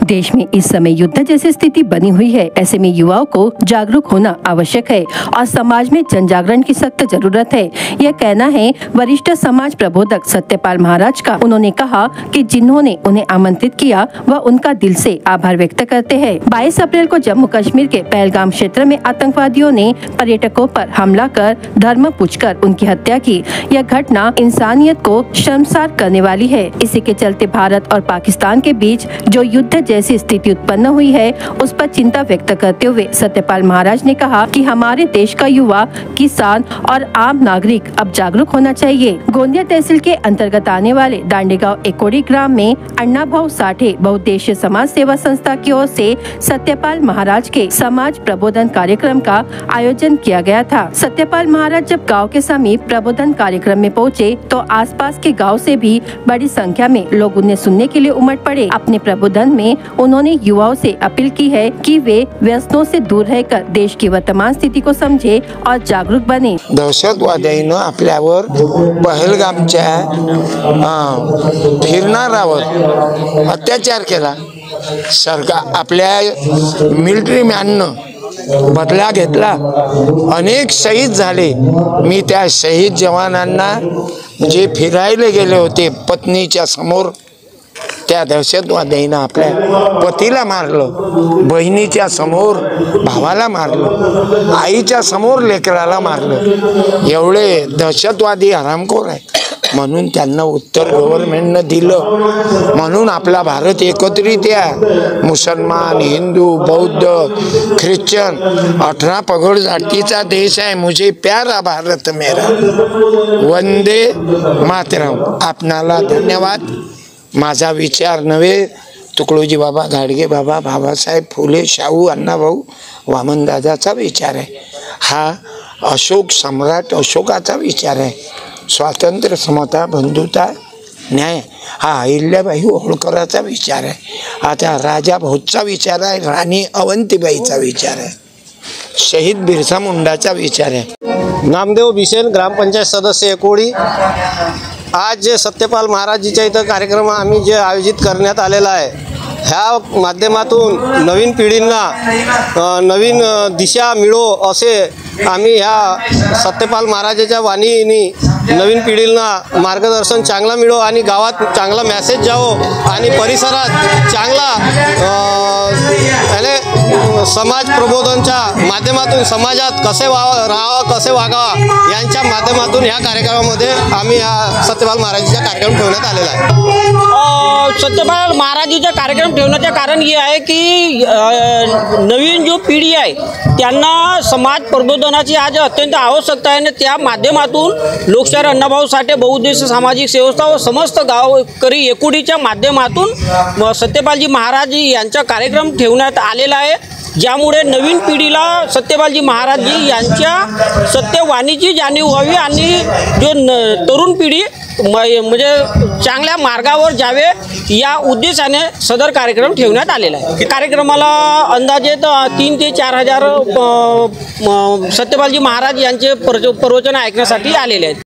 देश में इस समय युद्ध जैसी स्थिति बनी हुई है। ऐसे में युवाओं को जागरूक होना आवश्यक है और समाज में जन जागरण की सख्त जरूरत है। यह कहना है वरिष्ठ समाज प्रबोधक सत्यपाल महाराज का। उन्होंने कहा कि जिन्होंने उन्हें आमंत्रित किया वह उनका दिल से आभार व्यक्त करते हैं। 22 अप्रैल को जम्मू कश्मीर के पहलगाम क्षेत्र में आतंकवादियों ने पर्यटकों पर हमला कर धर्म पूछकर उनकी हत्या की। यह घटना इंसानियत को शर्मसार करने वाली है। इसी के चलते भारत और पाकिस्तान के बीच जो युद्ध जैसी स्थिति उत्पन्न हुई है उस पर चिंता व्यक्त करते हुए सत्यपाल महाराज ने कहा कि हमारे देश का युवा, किसान और आम नागरिक अब जागरूक होना चाहिए। गोंदिया तहसील के अंतर्गत आने वाले दांडेगांव एकोड़ी ग्राम में अण्णा भाऊ साठे बहुउद्देशीय समाज सेवा संस्था की ओर से सत्यपाल महाराज के समाज प्रबोधन कार्यक्रम का आयोजन किया गया था। सत्यपाल महाराज जब गाँव के समीप प्रबोधन कार्यक्रम में पहुँचे तो आसपास के गाँव से भी बड़ी संख्या में लोग उन्हें सुनने के लिए उमड़ पड़े। अपने प्रबोधन में उन्होंने युवाओं से अपील की है कि वे व्यसनों से दूर रहकर देश की वर्तमान स्थिति को समझे और जागरूक बने। दहशतवाद्यांनी आपल्यावर पहलगामच्या फिरणाऱ्यावर अत्याचार केला। सरकार आपल्या मिलिटरी मॅननं बदला घेतला, अनेक शहीद झाले। मी त्या शहीद जवानांना जे फिरायला गेले होते पत्नीच्या समोर, त्या दहशतवाद्यांनी आपल्या पतीला मारलं, बहिणीच्या समोर भावाला मारलं, आईच्या समोर लेकराला मारलं। एवढे दहशतवादी हरामखोर आहेत म्हणून त्यांना उत्तर गव्हर्नमेंटनं दिलं। म्हणून आपला भारत एकत्रित आहे। मुसलमान, हिंदू, बौद्ध, ख्रिश्चन 18 पगड जातीचा देश आहे। मुझे प्यारा भारत मेरा। वंदे मातरम। आपणाला धन्यवाद। माझा विचार नव्हे, तुकडोजी बाबा, घाडगे बाबा, बाबासाहेब फुले, शाहू, अण्णाभाऊ, वामनदादाचा विचार आहे। हा अशोक सम्राट अशोकाचा विचार आहे। स्वातंत्र्य, समता, बंधुता, न्याय हा अहिल्याबाई होळकराचा विचार आहे। आता राजा भोजचा विचार आहे, राणी अवंतीबाईचा विचार आहे, शहीद बिरसा मुंडाचा विचार आहे। नामदेव बिसेन, ग्रामपंचायत सदस्य एकोडी। आज जे सत्यपाल महाराजीच्या इथं कार्यक्रम आम्ही जे आयोजित करण्यात आलेला आहे, ह्या माध्यमातून नवीन पिढींना नवीन दिशा मिळो असे आम्ही ह्या सत्यपाल महाराजाच्या वाणीनी नवीन पिढीला मार्गदर्शन चांगला मिळो आणि गावात चांगला मेसेज जावो आणि परिसरात चांगला समाज प्रबोधनच्या माध्यमातून समाजात कसे राहावं, कसे वागावं यांच्या माध्यमातून ह्या कार्यक्रमामध्ये आम्ही ह्या सत्यपाल महाराजीचा कार्यक्रम ठेवण्यात आलेला आहे। सत्यपाल महाराजीचा कार्यक्रम ठेवण्याचे कारण हे आहे की नवीन जो पिढी आहे त्यांना समाज प्रबोधनाची आज अत्यंत आवश्यकता आहे। त्या माध्यमातून लोकशाहीर अण्णाभाऊ साठे बहुउद्देशीय सामाजिक संस्था व समस्त गावकरी एकोडीच्या माध्यमातून सत्यपालजी महाराज यांचा कार्यक्रम ठेवण्यात आलेला आहे, ज्यामुळे नवीन पिढीला सत्यपालजी महाराजजी यांच्या सत्यवाणीची जाणीव व्हावी आणि जो तरुण पिढी म्हणजे चांगल्या मार्गावर जावे या उद्देशाने सदर कार्यक्रम ठेवण्यात आलेला आहे। कार्यक्रमाला अंदाजे 3 ते 4 हजार सत्यपालजी महाराज यांचे प्रवचन ऐकण्यासाठी आलेले आहेत।